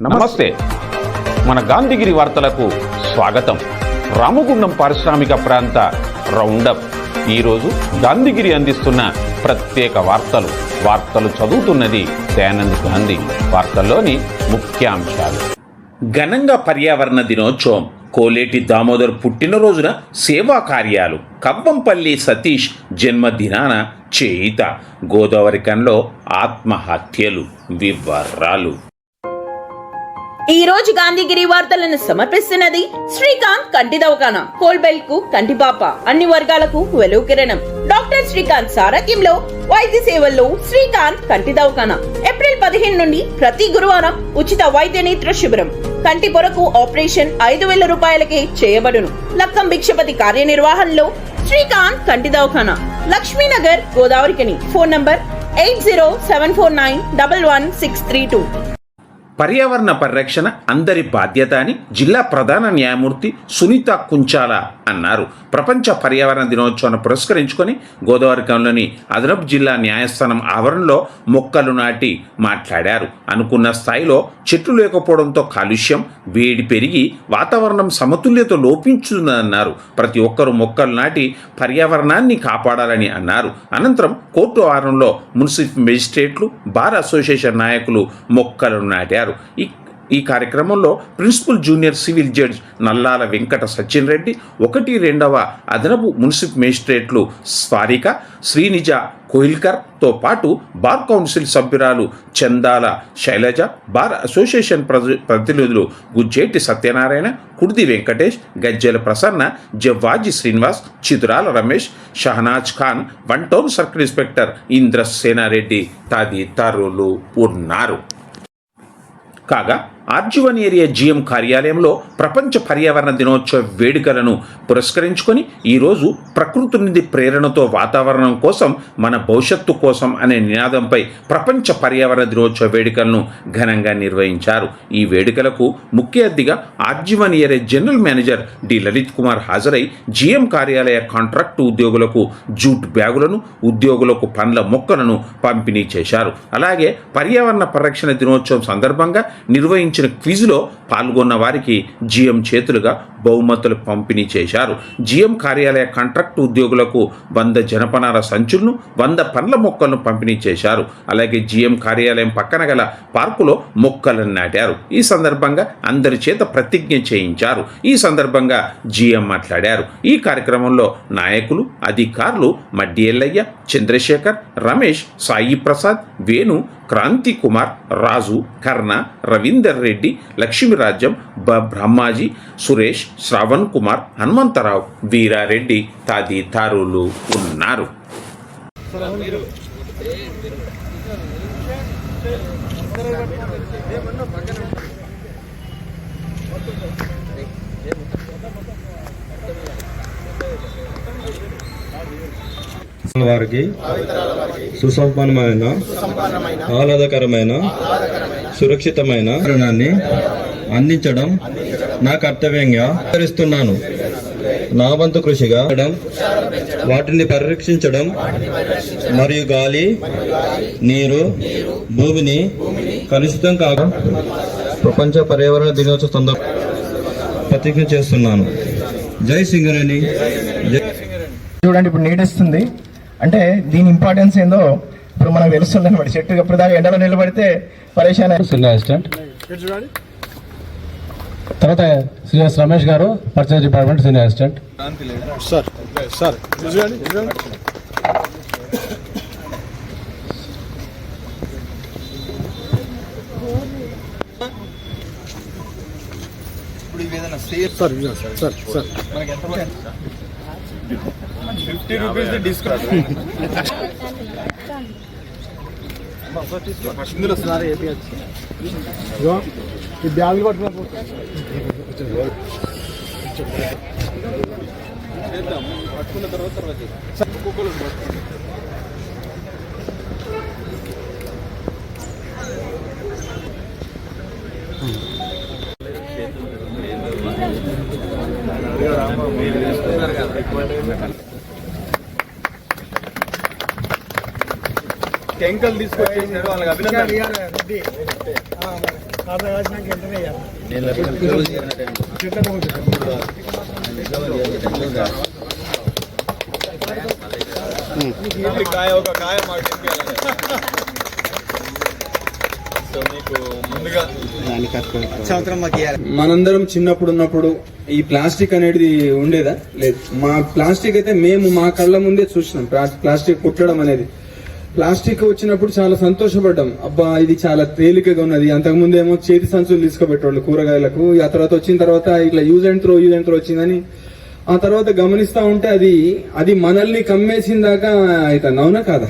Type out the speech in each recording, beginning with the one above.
నమస్తే. మన గాంధీగిరి వార్తలకు స్వాగతం. రామగుండం పారిశ్రామిక ప్రాంత రౌండప్. ఈరోజు గాంధీగిరి అందిస్తున్న ప్రత్యేక వార్తలు చదువుతున్నది దయానంద్ గాంధీ. వార్తల్లోని ముఖ్యాంశాలు. ఘనంగా పర్యావరణ దినోత్సవం. కోలేటి దామోదర్ పుట్టినరోజున సేవా కార్యాలు. కవ్వంపల్లి సతీష్ జన్మదినాన చేయిత. గోదావరికంలో ఆత్మహత్యలు. వివరాలు. ఈ రోజు గాంధీగిరి వార్తలను సమర్పిస్తున్నది శ్రీకాంత్ కంటి దవాఖానా. కోల్బెల్ కు కంటిపాప. అన్ని వర్గాలకు వెలుగు కిరణం. డాక్టర్ శ్రీకాంత్ సారథ్యంలో వైద్య సేవల్లో శ్రీకాంత్ కంటి దవాఖానా. ఏప్రిల్ 15 నుండి ప్రతి గురువారం ఉచిత వైద్య నేత్ర శిబిరం. కంటి పొరకు ఆపరేషన్ 5,000 రూపాయలకే చేయబడును. లక్కం భిక్షపతి కార్యనిర్వహణలో శ్రీకాంత్ కంటి దవాఖానా. లక్ష్మీనగర్, గోదావరికని. Phone number 8074911632. పర్యావరణ పరిరక్షణ అందరి బాధ్యత అని జిల్లా ప్రధాన న్యాయమూర్తి సునీత కుంచాల అన్నారు. ప్రపంచ పర్యావరణ దినోత్సవాన్ని పురస్కరించుకొని గోదావరికంలోని అదనపు జిల్లా న్యాయస్థానం ఆవరణలో మొక్కలు నాటి మాట్లాడారు. అనుకున్న స్థాయిలో చెట్లు లేకపోవడంతో కాలుష్యం, వేడి పెరిగి వాతావరణం సమతుల్యత లోపించుతుందన్నారు. ప్రతి ఒక్కరూ మొక్కలు నాటి పర్యావరణాన్ని కాపాడాలని అన్నారు. అనంతరం కోర్టు ఆవరణలో మున్సిపల్ మేజిస్ట్రేట్లు, బార్ అసోసియేషన్ నాయకులు మొక్కలను నాటారు. ఈ కార్యక్రమంలో ప్రిన్సిపల్ జూనియర్ సివిల్ జడ్జ్ నల్లాల వెంకట సచిన్ రెడ్డి, 1-2వ అదనపు మున్సిపల్ మేజిస్ట్రేట్లు స్వారిక, శ్రీనిజ కోయిల్కర్తో పాటు బార్ కౌన్సిల్ సభ్యురాలు చందాల శైలజ, బార్ అసోసియేషన్ ప్రతినిధులు Gujjeti Satyanarayana, Kurdi Venkatesh, Gajjela Prasanna, Jawaji Srinivas, Chiturala Ramesh, Shahnaz Khan, 1 town circle inspector Indrasena Reddy తదితరులు ఉన్నారు. కాగా ఆర్జీవన్ ఏరియా జీఎం కార్యాలయంలో ప్రపంచ పర్యావరణ దినోత్సవ వేడుకలను పురస్కరించుకొని ఈరోజు ప్రకృతి నుండి ప్రేరణతో వాతావరణం కోసం మన భవిష్యత్తు కోసం అనే నినాదంపై ప్రపంచ పర్యావరణ దినోత్సవ వేడుకలను ఘనంగా నిర్వహించారు. ఈ వేడుకలకు ముఖ్య అతిథిగా RG one area general manager D Lalith Kumar హాజరై జీఎం కార్యాలయ కాంట్రాక్టు ఉద్యోగులకు జూట్ బ్యాగులను, ఉద్యోగులకు పండ్ల మొక్కలను పంపిణీ చేశారు. అలాగే పర్యావరణ పరిరక్షణ దినోత్సవం సందర్భంగా నిర్వహించిన క్విజ్లో పాల్గొన్న వారికి జీఎం చేతులుగా బహుమతులు పంపిణీ చేశారు. జీఎం కార్యాలయ కాంట్రాక్టు ఉద్యోగులకు 100 జనపనార సంచులను, 100 పండ్ల మొక్కలను పంపిణీ చేశారు. అలాగే జీఎం కార్యాలయం పక్కన గల పార్కులో మొక్కలను నాటారు. ఈ సందర్భంగా అందరి చేత ప్రతిజ్ఞ చేయించారు. ఈ సందర్భంగా జీఎం మాట్లాడారు. ఈ కార్యక్రమంలో నాయకులు, అధికారులు మడ్డి ఎల్లయ్య, చంద్రశేఖర్, రమేష్, సాయి ప్రసాద్, వేణు, క్రాంతి కుమార్, రాజు, కర్ణ, రవీందర్ రెడ్డి, లక్ష్మీరాజ్యం, బ్రహ్మాజీ, సురేష్, శ్రావణ్ కుమార్, హనుమంతరావు, వీరారెడ్డి తదితరులు ఉన్నారు. వారికి సుసంపన్నమైన, ఆహ్లాదకరమైన, సురక్షితమైన రుణాన్ని అందించడం నా కర్తవ్యంగా భావిస్తున్నాను. నా వంతు కృషిగా వాటిని పరిరక్షించడం మరియు గాలి, నీరు, భూమిని కలుషితం కాక ప్రపంచ పర్యావరణ దినోత్సవ సందర్భంగా ప్రతిజ్ఞ చేస్తున్నాను. జై సింగరేణి. చూడండి, ఇప్పుడు నీడేస్తుంది అంటే దీని ఇంపార్టెన్స్ ఏందో ఇప్పుడు మనకు తెలుస్తుంది అనమాట. చెట్టు ఎప్పుడు దాకా ఎండలో నిలబడితే పరేషాన్. సీనియర్ అసిస్టెంట్, తర్వాత సిఎస్ రమేష్ గారు, purchase department senior assistant. Sir sir sir sir మనకి ఎంత 50 రూపీస్ డిస్కౌంట్ ఇందులో సార్ ఏపీ ఈ బ్యాగులు పట్టుకున్న తర్వాత కెంకలు తీసుకొచ్చేసారు వాళ్ళకి అభినందన. కాయ ఒక కాయ మాకు తినిపించాలి. సో మీకు ముందుగా సంవత్సరం మాకు ఇవ్వాలి. మనందరం చిన్నప్పుడు ఉన్నప్పుడు ఈ ప్లాస్టిక్ అనేది ఉండేదా? లేదు. మా ప్లాస్టిక్ అయితే మేము మా కళ్ళ ముందే చూసినాం. ప్లాస్టిక్ కుట్టడం అనేది, ప్లాస్టిక్ వచ్చినప్పుడు చాలా సంతోషపడ్డాం. అబ్బా ఇది చాలా తేలికగా ఉన్నది. అంతకుముందు ఏమో చేతి సంచులు తీసుకుపెట్టేవాళ్ళు కూరగాయలకు. ఆ తర్వాత వచ్చిన తర్వాత ఇట్లా యూజ్ అండ్ త్రో వచ్చిందని ఆ తర్వాత గమనిస్తా ఉంటే అది మనల్ని కమ్మేసిన దాకా అవుతుంది. అవునా కాదా?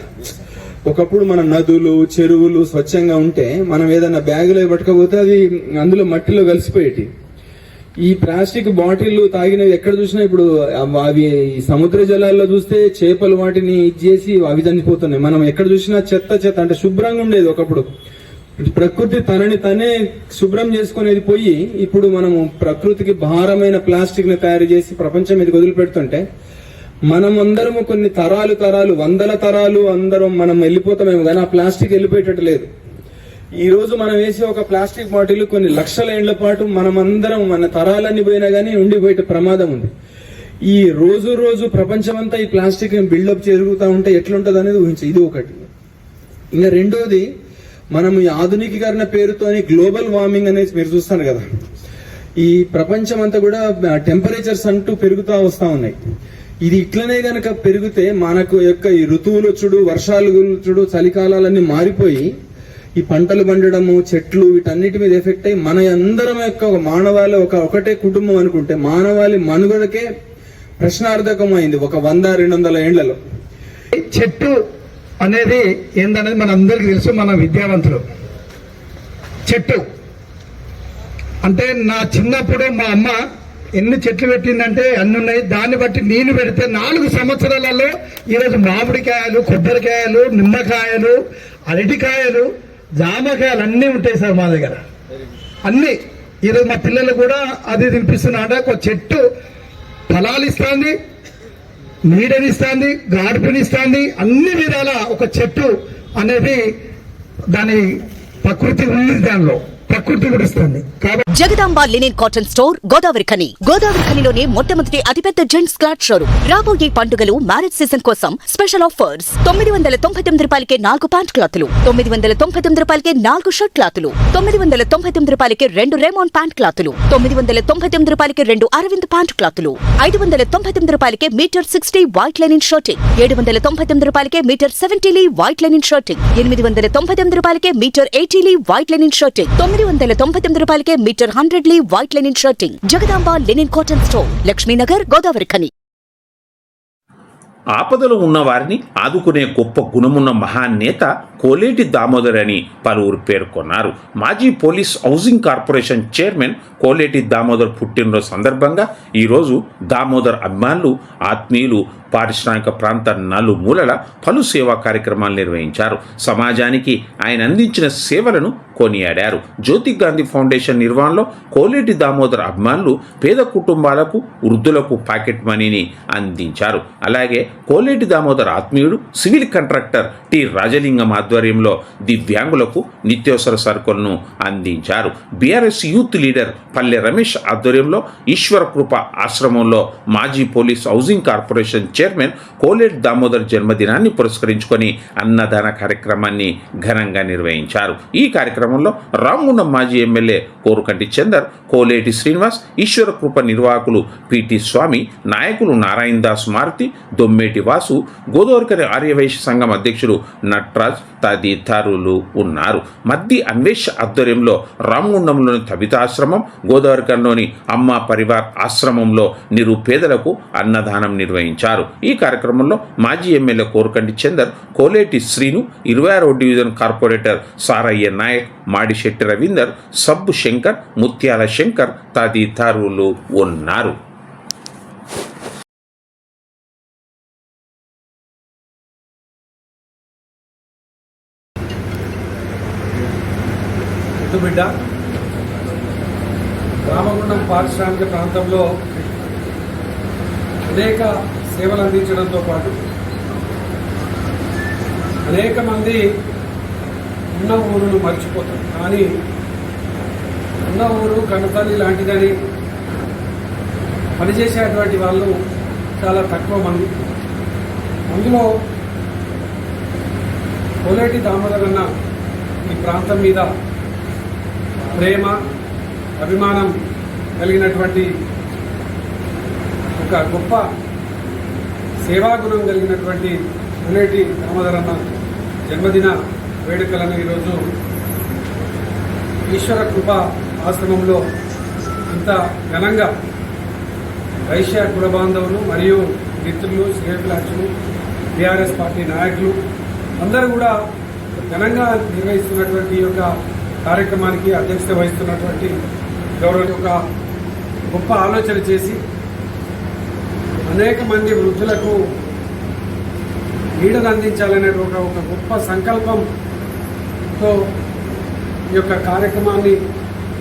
ఒకప్పుడు మన నదులు చెరువులు స్వచ్ఛంగా ఉంటే మనం ఏదైనా బ్యాగులో పట్టుకపోతే అది అందులో మట్టిలో కలిసిపోయేటి. ఈ ప్లాస్టిక్ బాటిల్ తాగినవి ఎక్కడ చూసినా ఇప్పుడు అవి సముద్ర జలాల్లో చూస్తే చేపలు వాటిని ఇచ్చేసి అవి చనిపోతున్నాయి. మనం ఎక్కడ చూసినా చెత్త అంటే శుభ్రంగా ఉండేది ఒకప్పుడు. ప్రకృతి తనని తనే శుభ్రం చేసుకునేది పోయి ఇప్పుడు మనము ప్రకృతికి భారమైన ప్లాస్టిక్ ని తయారు చేసి ప్రపంచం మీదకి వదిలిపెడుతుంటే మనం అందరము కొన్ని తరాలు వందల తరాలు అందరం మనం వెళ్ళిపోతామేమో కానీ ఆ ప్లాస్టిక్ వెళ్ళిపోయేటట్టు లేదు. ఈ రోజు మనం వేసే ఒక ప్లాస్టిక్ బాటిల్ కొన్ని లక్షల ఏండ్ల పాటు మనమందరం మన తరాలన్నీ పోయినా గానీ ఉండిపోయే ప్రమాదం ఉంది. ఈ రోజు ప్రపంచమంతా ఈ ప్లాస్టిక్ బిల్డప్ జరుగుతూ ఉంటే ఎట్లుంటది అనేది ఊహించి. ఇది ఒకటి. ఇంకా రెండోది, మనం ఈ ఆధునికీకరణ పేరుతోని గ్లోబల్ వార్మింగ్ అనేది మీరు చూస్తారు కదా. ఈ ప్రపంచం అంతా కూడా టెంపరేచర్స్ అంటూ పెరుగుతూ వస్తా ఉన్నాయి. ఇది ఇట్లనే గనక పెరిగితే మనకు యొక్క ఈ ఋతువులు వచ్చుడు, వర్షాలు వచ్చుడు, చలికాలాలన్నీ మారిపోయి ఈ పంటలు పండడము, చెట్లు వీటన్నిటి మీద ఎఫెక్ట్ అయ్యి మన అందరం యొక్క ఒక మానవాళి ఒకటే కుటుంబం అనుకుంటే మానవాళి మనుగడకే ప్రశ్నార్థకమైంది ఒక 100-200 ఏండ్లలో. చెట్టు అనేది ఏందనేది మన అందరికీ తెలుసు. మన విద్యావంతులు చెట్టు అంటే నా చిన్నప్పుడు మా అమ్మ ఎన్ని చెట్లు పెట్టిందంటే అన్ని ఉన్నాయి. దాన్ని బట్టి నేను పెడితే 4 సంవత్సరాలలో ఈరోజు మామిడికాయలు, కొబ్బరికాయలు, నిమ్మకాయలు, అరటికాయలు, జామకాయలు అన్నీ ఉంటాయి సార్ మా దగ్గర. అన్ని ఈరోజు మా పిల్లలు కూడా అది తినిపిస్తున్నా. అంటే ఒక చెట్టు ఫలాలు ఇస్తుంది, నీడనిస్తుంది, గాడుపునిస్తుంది, అన్ని విధాల ఒక చెట్టు అనేది దాని ప్రకృతి ఉంది. దానిలో ప్రకృతి కూడా ఇస్తుంది. Jagadamba linen cotton store Godavarikhani. గోదావరిఖనిలోనే మొట్టమొదటి అతిపెద్ద జెంట్స్ క్లాత్ షోరూమ్. రాబోయే పండుగలు, మ్యారేజ్ సీజన్ కోసం స్పెషల్ ఆఫర్స్. 999 రూపాయలకే 4 ప్యాంట్ క్లాతులు, 999 రూపాయలకే 4 షర్ట్ క్లాతులు, 999 రూపాయలకే 2 రేమాన్ ప్యాంట్ క్లాతులు, 999 రూపాయలకే 2 అరవింద్ ప్యాంట్ క్లాతులు, 599 రూపాయలకే మీటర్ 60 వైట్ లెనిన్ షర్టింగ్, 799 రూపాయలకే metre 70 lea white linen shirting, 899 రూపాయలకే metre 80 lea white linen shirting, 999 రూపాయలకే metre 100 lea white linen shirting. Jagadamba linen cotton store, Laxminagar, Godavarikhani. ఆపదలో ఉన్న వారిని ఆదుకునే గొప్ప గుణమున్న మహానేత కోలేటి దామోదర్ అని పలువురు పేర్కొన్నారు. మాజీ police housing corporation chairman Koleti Damodar పుట్టినరోజు సందర్భంగా ఈరోజు దామోదర్ అభిమానులు, ఆత్మీయులు పారిశ్రామిక ప్రాంత నలుమూలల పలు సేవా కార్యక్రమాలు నిర్వహించారు. సమాజానికి ఆయన అందించిన సేవలను కొనియాడారు. జ్యోతి గాంధీ ఫౌండేషన్ నిర్వహణలో కోలేటి దామోదర్ అభిమానులు పేద కుటుంబాలకు, వృద్ధులకు పాకెట్ మనీని అందించారు. అలాగే కోలేటి దామోదర్ ఆత్మీయుడు సివిల్ కాంట్రాక్టర్ టి రాజలింగం ఆధ్వర్యంలో దివ్యాంగులకు నిత్యావసర సరుకులను అందించారు. బీఆర్ఎస్ యూత్ లీడర్ పల్లె రమేష్ ఆధ్వర్యంలో ఈశ్వర కృప ఆశ్రమంలో మాజీ police housing corporation chairman Koleti Damodar జన్మదినాన్ని పురస్కరించుకొని అన్నదాన కార్యక్రమాన్ని ఘనంగా నిర్వహించారు. ఈ కార్యక్రమంలో రామగుండం మాజీ ఎమ్మెల్యే కోరుకంటి చందర్, కోలేటి శ్రీనివాస్, ఈశ్వర కృప నిర్వాహకులు పిటి స్వామి, నాయకులు నారాయణ దాస్ మారుతి, దొమ్మేటి వాసు, గోదావరికని ఆర్యవైశ్య సంఘం అధ్యక్షుడు నట్రాజ్ తదితరులు ఉన్నారు. మద్ది అన్వేష్ ఆధ్వర్యంలో రామగుండంలోని తబితాశ్రమం, గోదావరికన్లోని అమ్మ పరివార్ ఆశ్రమంలో నిరుపేదలకు అన్నదానం నిర్వహించారు. ఈ కార్యక్రమంలో మాజీ ఎమ్మెల్యే కోరుకంటి చందర్, కోలేటి శ్రీను, 26వ డివిజన్ కార్పొరేటర్ సారయ్య నాయక్, మాడిశెట్టి రవీందర్, సబ్బు శంకర్, ముత్యాల శంకర్ తదితరులు ఉన్నారు. బిడ్డ రామగుండం పారిశ్రామిక ప్రాంతంలో అనేక సేవలు అందించడంతో పాటు అనేక మంది ఉన్న ఊరును మర్చిపోతారు. కానీ ఉన్న ఊరు కన్నతల్లి లాంటిదని పనిచేసేటువంటి వాళ్ళు చాలా తక్కువ మంది. అందులో కోలేటి దామోదర్ అన్న ఈ ప్రాంతం మీద ప్రేమ అభిమానం కలిగినటువంటి ఒక గొప్ప సేవాగుణం కలిగినటువంటి కోలేటి దామోదర్ అన్న జన్మదిన వేడుకలను ఈరోజు ఈశ్వర కృప ఆశ్రమంలో ఇంత ఘనంగా వైశ్య కుల బాంధవులు మరియు మిత్రులు, శ్రేయభిలాషులు, టీఆర్ఎస్ పార్టీ నాయకులు అందరూ కూడా ఘనంగా నిర్వహిస్తున్నటువంటి ఈ యొక్క కార్యక్రమానికి అధ్యక్షత వహిస్తున్నటువంటి గౌరవ ఒక గొప్ప ఆలోచన చేసి అనేక మంది వృద్ధులకు నీడను అందించాలనే ఒక గొప్ప సంకల్పంతో ఈ యొక్క కార్యక్రమాన్ని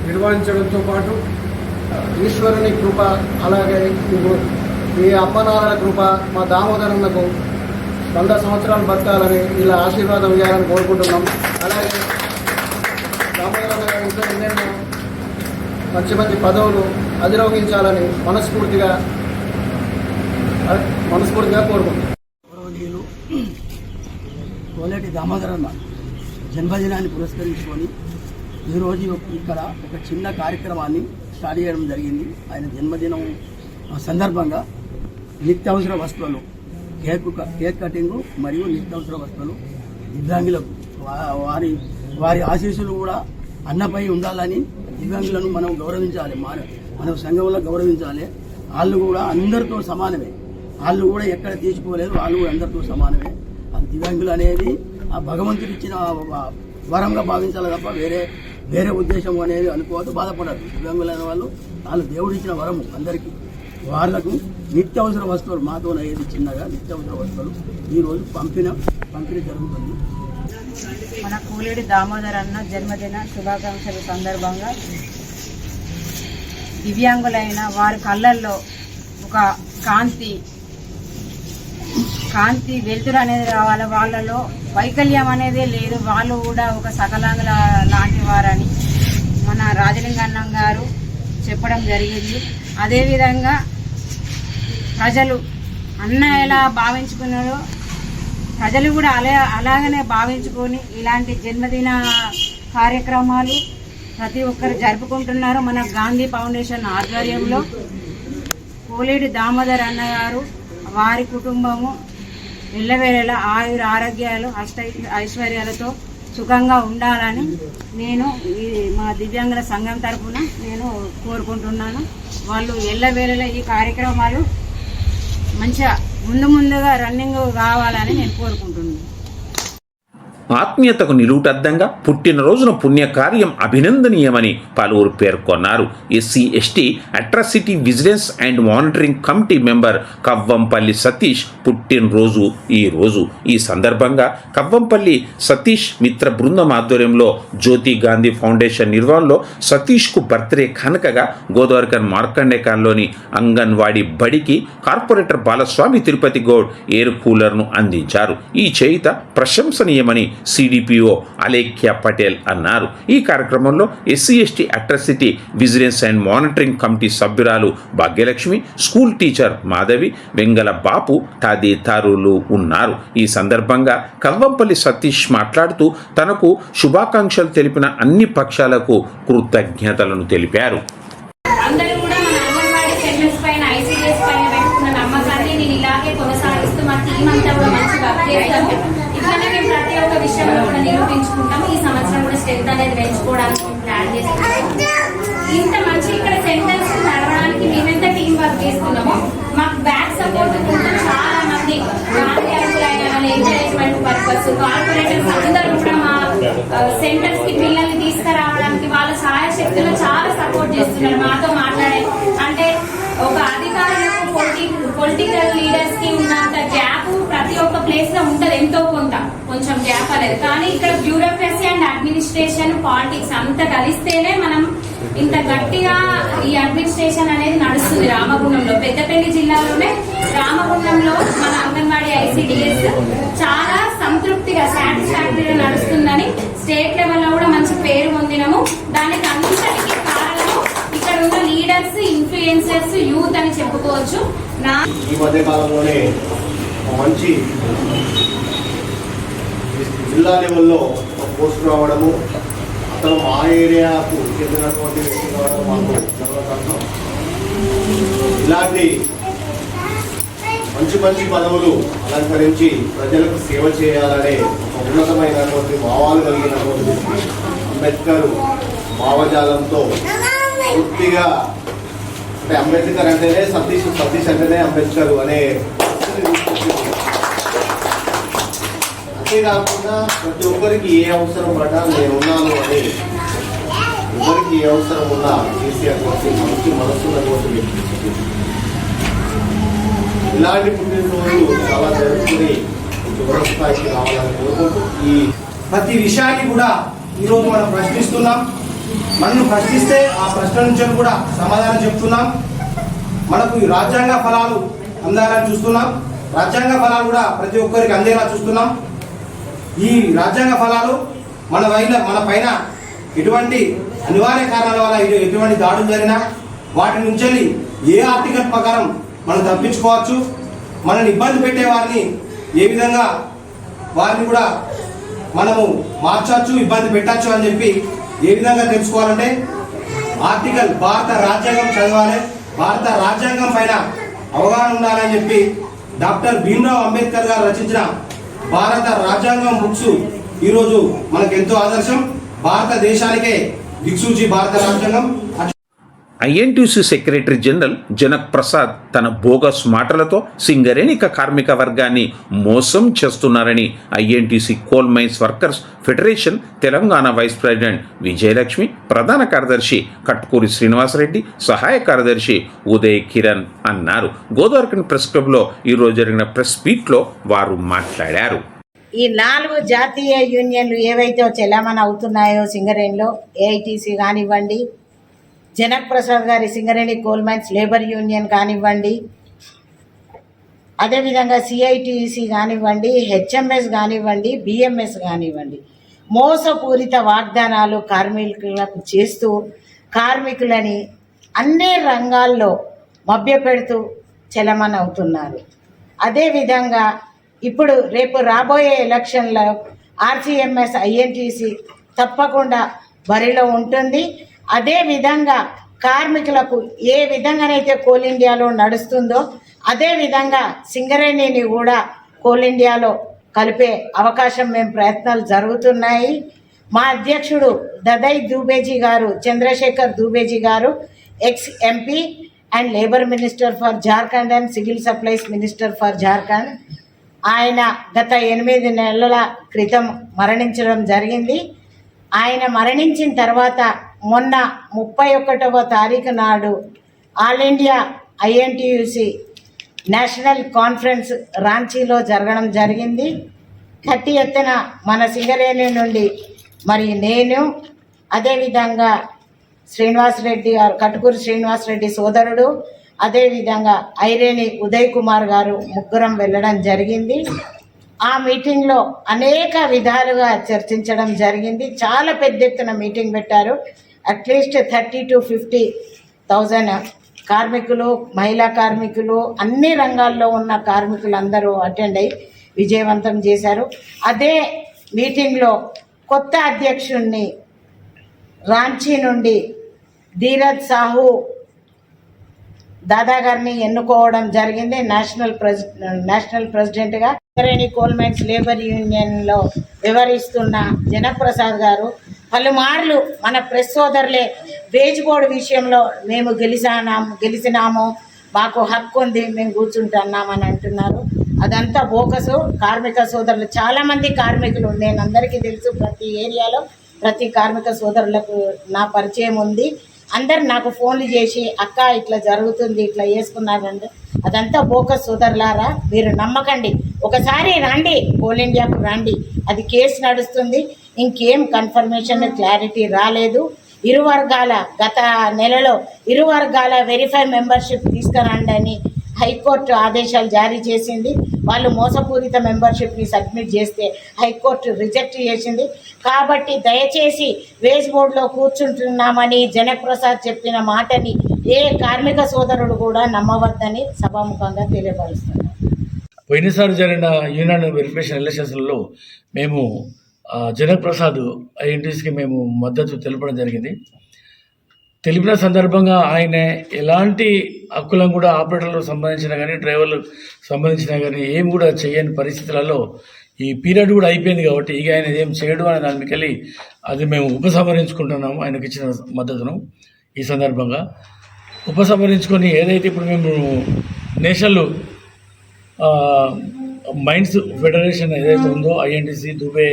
నిర్వహించడంతో పాటు ఈశ్వరుని కృప, అలాగే ఈ అప్పనారాయణ కృప మా దామోదరన్నకు 100 సంవత్సరాలు బతకాలని ఇలా ఆశీర్వాదం ఇవ్వాలని కోరుకుంటున్నాం. అలాగే దామోదరన్న గారి ఇంట్లో ఎన్నెన్నో మంచి మంచి పదవులు అధిరోహించాలని మనస్ఫూర్తిగా కోరుకుంటున్నాం. గౌరవనీయులు కోలేటి దామోదరన్న జన్మదినాన్ని పురస్కరించుకొని ఈరోజు ఇక్కడ ఒక చిన్న కార్యక్రమాన్ని స్టార్ట్ చేయడం జరిగింది. ఆయన జన్మదినం సందర్భంగా నిత్యావసర వస్తువులు, కేక్ కటింగు మరియు నిత్యావసర వస్తువులు దివ్యాంగులకు వారి ఆశీస్సులు కూడా అన్నపై ఉండాలని, దివ్యాంగులను మనం గౌరవించాలి, మన సంఘంలో గౌరవించాలి. వాళ్ళు కూడా అందరితో సమానమే, వాళ్ళు కూడా ఎక్కడ తీసుకోలేదు, వాళ్ళు కూడా అందరితో సమానమే. అది దివ్యాంగులు అనేది ఆ భగవంతుడు ఇచ్చిన వరంగా భావించాలి తప్ప వేరే ఉద్దేశం అనేది అనుకోవద్దు, బాధపడద్దు. దివ్యాంగులు అనే వాళ్ళు దేవుడు ఇచ్చిన వరము అందరికీ. వాళ్లకు నిత్యావసర వస్తువులు మాతో అయ్యేది చిన్నగా నిత్యావసర వస్తువులు ఈరోజు పంపిణీ జరుగుతుంది. మన కోలేటి దామోదర్ అన్న జన్మదిన శుభాకాంక్షల సందర్భంగా దివ్యాంగులైన వారి కళ్ళల్లో ఒక కాంతి వెలుతురు అనేది రావాలి. వాళ్ళలో వైకల్యం అనేది లేదు, వాళ్ళు కూడా ఒక సకలాంగుల లాంటి వారని మన రాజలింగన్నం గారు చెప్పడం జరిగింది. అదేవిధంగా ప్రజలు అన్న ఎలా భావించుకున్నారో ప్రజలు కూడా అలాగనే భావించుకొని ఇలాంటి జన్మదిన కార్యక్రమాలు ప్రతి ఒక్కరు జరుపుకుంటున్నారు. మన గాంధీ ఫౌండేషన్ ఆధ్వర్యంలో కోలేటి దామోదర్ అన్న గారు వారి కుటుంబము ఎల్లవేళలా ఆయుర ఆరోగ్యాలు ఐశ్వర్యాలతో సుఖంగా ఉండాలని నేను మా దివ్యాంగుల సంఘం తరఫున నేను కోరుకుంటున్నాను. వాళ్ళు ఎల్లవేళలా ఈ కార్యక్రమాలు మంచిగా ముందుగా రన్నింగ్ కావాలని నేను కోరుకుంటున్నాను. ఆత్మీయతకు నిలువుటద్దంగా పుట్టినరోజున పుణ్యకార్యం అభినందనీయమని పలువురు పేర్కొన్నారు. SC ST atrocity vigilance and monitoring committee member Kavvampalli Satish పుట్టినరోజు ఈరోజు. ఈ సందర్భంగా కవ్వంపల్లి సతీష్ మిత్ర బృందం ఆధ్వర్యంలో జ్యోతి గాంధీ ఫౌండేషన్ నిర్వహణలో సతీష్కు బర్త్డే కానుకగా గోదావరికన్ మార్కండేకాన్లోని అంగన్వాడీ బడికి కార్పొరేటర్ బాలస్వామి తిరుపతి గౌడ్ ఎయిర్ కూలర్ను అందించారు. ఈ చేయుత ప్రశంసనీయమని సిడిపిఓ అలేఖ్య పటేల్ అన్నారు. ఈ కార్యక్రమంలో SC ST atrocity vigilance and monitoring committee సభ్యురాలు భాగ్యలక్ష్మి, స్కూల్ టీచర్ మాధవి, వెంగల బాపు తదితరులు ఉన్నారు. ఈ సందర్భంగా కవ్వంపల్లి సతీష్ మాట్లాడుతూ తనకు శుభాకాంక్షలు తెలిపిన అన్ని పక్షాలకు కృతజ్ఞతలను తెలిపారు. విషయంలో కూడా నిరూపించుకుంటాము. ఈ సంవత్సరం కూడా స్ట్రెంత్ అనేది పెంచుకోవడానికి ప్లాన్ చేసుకుంటాము. ఇంత మంచి ఇక్కడ సెంటర్స్ నడవడానికి మేమెంత టీం వర్క్ చేస్తున్నామో మాకు బ్యాక్ సపోర్ట్ చాలా మంది ఎంకరేజ్మెంట్ పర్పస్ కార్పొరేటర్స్ అందరూ కూడా మా సెంటర్స్ కి పిల్లల్ని తీసుకురావడానికి వాళ్ళ సహాయ శక్తులు చాలా సపోర్ట్ చేస్తున్నారు. మాతో మాట్లాడే అంటే ఒక అధికారులకు పొలిటికల్ లీడర్స్ కి ఉన్నంత గ్యాప్ ప్రతి ఒక్క ప్లేస్ లో ఉంటది, ఎంతో కొంచెం గ్యాప్ అనేది. కానీ ఇక్కడ బ్యూరోక్రసీ అండ్ అడ్మినిస్ట్రేషన్ పాలిటిక్స్ అంతా కలిస్తేనే మనం ఇంత గట్టిగా ఈ అడ్మినిస్ట్రేషన్ అనేది నడుస్తుంది. రామగుండంలో పెద్దపల్లి జిల్లాలోనే రామగుండంలో మన అంగన్వాడీ ఐసిడిఎస్ చాలా సంతృప్తిగా సాటిస్ఫాక్టరీగా నడుస్తుందని స్టేట్ లెవెల్ లో కూడా మంచి పేరు పొందినము. దానికి అంతటికీ లీడర్స్, ఇన్ఫ్లుయెన్సర్స్, యూత్ అని చెప్పుకోవచ్చు. ఈ మధ్య కాలంలోనే మంచి జిల్లా లెవెల్లో పోస్ట్ రావడము, అతను మా ఏరియాకు చెందినటువంటి వ్యక్తి కావడం మాకు గర్వకారణం. ఇలాంటి మంచి మంచి పదవులు అలంకరించి ప్రజలకు సేవ చేయాలనే ఒక ఉన్నతమైనటువంటి భావాలు కలిగినటువంటి అంబేద్కర్ భావజాలంతో పూర్తిగా, అంటే అంబేద్కర్ అంటేనే సతీష్ అంటేనే అంబేద్కర్ అనే అంతేకాకుండా ప్రతి ఒక్కరికి ఏ అవసరం పడ్డా నేనున్నాను అని, ఎవరికి ఏ అవసరం ఉన్నా కేసీఆర్ మంచి మనసున్నటువంటి వ్యక్తి. ఇలాంటి పుట్టినరోజు చాలా జరుపుకుని ఉన్నత స్థాయికి రావాలని కోరుకుంటూ ఈ ప్రతి విషయాన్ని కూడా ఈరోజు మనం ప్రశ్నిస్తున్నాం. మనల్ని ప్రశ్నిస్తే ఆ ప్రశ్న నుంచి కూడా సమాధానం చెప్తున్నాం. మనకు ఈ రాజ్యాంగ ఫలాలు అందాలని చూస్తున్నాం. రాజ్యాంగ ఫలాలు కూడా ప్రతి ఒక్కరికి అందేలా చూస్తున్నాం. ఈ రాజ్యాంగ ఫలాలు మన పైన ఎటువంటి అనివార్య కారణాల వల్ల ఎటువంటి దాడులు జరిగినా వాటి నుంచి ఏ ఆర్టికల్ ప్రకారం మనం తప్పించుకోవచ్చు, మనల్ని ఇబ్బంది పెట్టే వారిని ఏ విధంగా వారిని కూడా మనము మార్చవచ్చు, ఇబ్బంది పెట్టచ్చు అని చెప్పి ఏ విధంగా తెలుసుకోవాలంటే ఆర్టికల్ భారత రాజ్యాంగం చదవాలి, భారత రాజ్యాంగం పైన అవగాహన ఉండాలని చెప్పి డాక్టర్ భీమ్రావ్ అంబేద్కర్ గారు రచించిన భారత రాజ్యాంగం బుక్స్ ఈరోజు మనకు ఎంతో ఆదర్శం. భారతదేశానికే దిక్సూచి భారత రాజ్యాంగం. INTUC secretary general Janak Prasad తన బోగస్ మాటలతో సింగరేణిక కార్మిక వర్గాన్ని మోసం చేస్తున్నారని INTUC coal mines workers federation Telangana vice president Vijayalakshmi, ప్రధాన కార్యదర్శి కట్కూరి శ్రీనివాసరెడ్డి, సహాయ కార్యదర్శి ఉదయ్ కిరణ్ అన్నారు. గోదావరికని ప్రెస్ క్లబ్లో ఈరోజు జరిగిన ప్రెస్ మీట్లో వారు మాట్లాడారు. ఈ 4 జాతీయ యూనియన్లు ఏవైతే చెలామణి అవుతున్నాయో సింగరేణిలో, ఏఐటీసీ కానివ్వండి, జనక్ ప్రసాద్ గారి Singareni coal mines labour union కానివ్వండి, అదేవిధంగా సిఐటిసి కానివ్వండి, హెచ్ఎంఎస్ కానివ్వండి, బిఎంఎస్ కానివ్వండి, మోసపూరిత వాగ్దానాలు కార్మికులకు చేస్తూ కార్మికులని అన్ని రంగాల్లో మభ్యపెడుతూ చలమణి అవుతున్నారు. అదేవిధంగా ఇప్పుడు రేపు రాబోయే ఎలక్షన్లో ఆర్సీఎంఎస్ ఐఎన్టీసీ తప్పకుండా బరిలో ఉంటుంది. అదేవిధంగా కార్మికులకు ఏ విధంగానైతే కోల్ ఇండియాలో నడుస్తుందో అదేవిధంగా సింగరేణిని కూడా కోల్ ఇండియాలో కలిపే అవకాశం మేము ప్రయత్నాలు జరుగుతున్నాయి. మా అధ్యక్షుడు దదై దూబేజీ గారు, చంద్రశేఖర్ దూబేజీ గారు, ex MP and labour minister for Jharkhand and civil supplies minister for Jharkhand, ఆయన గత 8 నెలల క్రితం మరణించడం జరిగింది. ఆయన మరణించిన తర్వాత మొన్న 31వ తారీఖు నాడు all India INTUC national conference రాంచీలో జరగడం జరిగింది. గట్టి ఎత్తున మన సింగరేణి నుండి మరి నేను, అదేవిధంగా శ్రీనివాసరెడ్డి గారు, కటుకూరి శ్రీనివాసరెడ్డి సోదరుడు, అదేవిధంగా ఐరేని ఉదయ్ కుమార్ గారు ముగ్గురం వెళ్ళడం జరిగింది. ఆ మీటింగ్లో అనేక విధాలుగా చర్చించడం జరిగింది. చాలా పెద్ద ఎత్తున మీటింగ్ పెట్టారు. అట్లీస్ట్ 30 to 50,000 కార్మికులు, మహిళా కార్మికులు, అన్ని రంగాల్లో ఉన్న కార్మికులందరూ అటెండ్ అయ్యి విజయవంతం చేశారు. అదే మీటింగ్లో కొత్త అధ్యక్షుడిని రాంచీ నుండి ధీరజ్ సాహు దాదా గారిని ఎన్నుకోవడం జరిగింది నేషనల్ ప్రెసిడెంట్గా. సింగరేణి కోల్ మైన్స్ లేబర్ యూనియన్లో వ్యవహరిస్తున్న జనప్రసాద్ గారు పలుమార్లు మన ప్రెస్ సోదరులే వేజ్ బోర్డు విషయంలో మేము గెలిచినాము, మాకు హక్కు ఉంది, మేము కూర్చుంటున్నామని అంటున్నారు. అదంతా బోకసు. కార్మిక సోదరులు చాలామంది కార్మికులు, నేను అందరికీ తెలుసు, ప్రతి ఏరియాలో ప్రతి కార్మిక సోదరులకు నా పరిచయం ఉంది. అందరు నాకు ఫోన్లు చేసి అక్క ఇట్లా జరుగుతుంది, ఇట్లా వేసుకున్నారంటే అదంతా బోకస్ సోదరులారా, మీరు నమ్మకండి. ఒకసారి రండి, కోల్ ఇండియాకు రండి, అది కేసు నడుస్తుంది. ఇంకేం కన్ఫర్మేషన్ క్లారిటీ రాలేదు. ఇరు వర్గాల గత నెలలో ఇరు వర్గాల వెరిఫై మెంబర్షిప్ తీసుకురండి అని హైకోర్టు ఆదేశాలు జారీ చేసింది. వాళ్ళు మోసపూరిత మెంబర్షిప్ని సబ్మిట్ చేస్తే హైకోర్టు రిజెక్ట్ చేసింది. కాబట్టి దయచేసి వేజ్ బోర్డులో కూర్చుంటున్నామని జనప్రసాద్ చెప్పిన మాటని ఏ కార్మిక సోదరుడు కూడా నమ్మవద్దని సభాముఖంగా తెలియపరుస్తున్నారు. పోయినసారి జరిగిన యూనియన్ వెరిఫికేషన్ ఎలక్షన్స్లలో మేము జనక్ ప్రసాద్ ఐఎన్టీస్కి మేము మద్దతు తెలపడం జరిగింది. తెలిపిన సందర్భంగా ఆయన ఎలాంటి హక్కులను కూడా ఆపరేటర్లకు సంబంధించిన కానీ డ్రైవర్లకు సంబంధించిన కానీ ఏం కూడా చేయని పరిస్థితులలో ఈ పీరియడ్ కూడా అయిపోయింది కాబట్టి ఇక ఆయన ఏం చేయడం అనే దానికి వెళ్ళి అది మేము ఉపసంహరించుకుంటున్నాము ఆయనకు ఇచ్చిన మద్దతును. ఈ సందర్భంగా ఉపసంహరించుకొని ఏదైతే ఇప్పుడు మేము నేషనల్ మైన్స్ ఫెడరేషన్ ఏదైతే ఉందో ఐఎన్టీసీ దుబే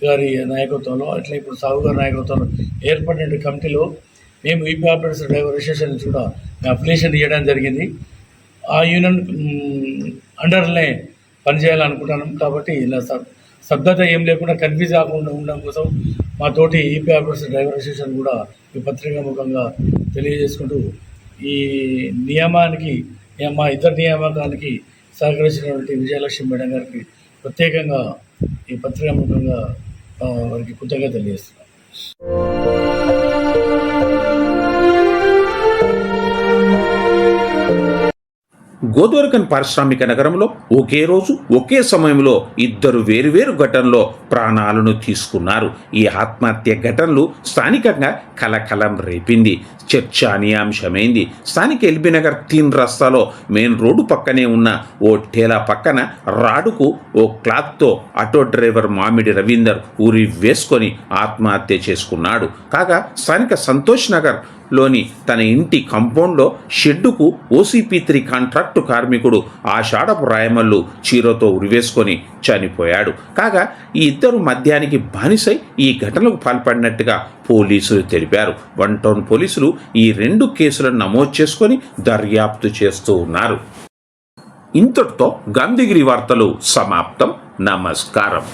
గారి నాయకత్వంలో అట్లా ఇప్పుడు సాగు గారి నాయకత్వంలో ఏర్పడిన కమిటీలో మేము ఈపీ ఆపరేటర్స్ డ్రైవర్ అసోసియేషన్ నుంచి కూడా అప్లికేషన్ ఇవ్వడం జరిగింది. ఆ యూనియన్ అండర్లే పనిచేయాలనుకుంటున్నాం. కాబట్టి ఇలా శబ్దత ఏం లేకుండా కన్ఫ్యూజ్ కాకుండా ఉండడం కోసం మా తోటి ఈపీ ఆపరేటర్స్ డ్రైవర్ అసోసియేషన్ కూడా ఈ పత్రికా ముఖంగా తెలియజేసుకుంటూ ఈ నియామానికి మా ఇతర నియామకానికి సహకరించినటువంటి విజయలక్ష్మి మేడం గారికి ప్రత్యేకంగా ఈ పత్రికా ముఖంగా వారికి కృతజ్ఞతలు తెలియజేస్తున్నాం. గోదావరిఖని పారిశ్రామిక నగరంలో ఒకే రోజు ఒకే సమయంలో ఇద్దరు వేరువేరు ఘటనలో ప్రాణాలను తీసుకున్నారు. ఈ ఆత్మహత్య ఘటనలు స్థానికంగా కలకలం రేపింది, చర్చానీయాంశమైంది. స్థానిక ఎల్బీనగర్ 3 రస్తాలో మెయిన్ రోడ్డు పక్కనే ఉన్న ఓ ఠేలా పక్కన రాడుకు ఓ క్లాత్తో ఆటో డ్రైవర్ మామిడి రవీందర్ ఊరి వేసుకొని ఆత్మహత్య చేసుకున్నాడు. కాగా స్థానిక సంతోష్ నగర్ లోని తన ఇంటి కాంపౌండ్లో షెడ్డుకు OCP3 కాంట్రాక్టు కార్మికుడు ఆషాఢపు రాయమల్లు చీరతో ఉరివేసుకొని చనిపోయాడు. కాగా ఈ ఇద్దరు మద్యానికి బానిసై ఈ ఘటనకు పాల్పడినట్టుగా పోలీసులు తెలిపారు. 1 టౌన్ పోలీసులు ఈ 2 కేసులను నమోదు చేసుకొని దర్యాప్తు చేస్తూ ఉన్నారు. ఇంతటితో గాంధీగిరి వార్తలు సమాప్తం. నమస్కారం.